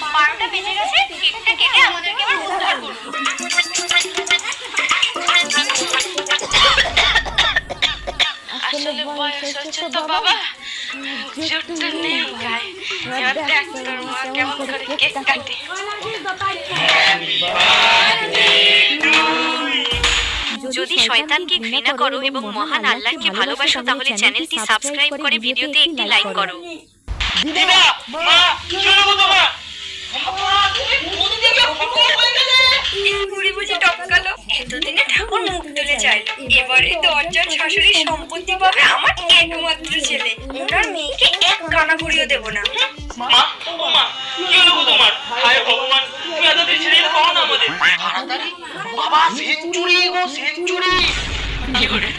12টা বেজে গেছে, কেকটা কেটে আমাদেরকে এবার উদ্ধার করুন। আসলে বয়স হচ্ছে তো বাবা, জোরটা নেই গায়ে। এবার দেখ তোর মা কেমন করে কেক কাটে। যদি শয়তানকে ঘৃণা করো এবং মহান আল্লাহকে ভালোবাসো তাহলে চ্যানেলটি সাবস্ক্রাইব করে ভিডিওতে একটি লাইক করো। দিদা মা চলো গো তোমা বুড়ি বুঝি টপকালো। এতদিনে ঠাকুর মুখ তুলে চাইলো, এবারে দরজার শাশুড়ির সম্পত্তি পাবে আমার একমাত্র ছেলে। ওনার মেয়েকে এক কানা করিও দেবো না। মা ও মা কি হলো গো তোমার? হায় ভগবান, তুমি এতদিন ছেড়ে পাও না আমাদের। তাড়াতাড়ি বাবা, সেঞ্চুরি গো সেঞ্চুরি। কি করে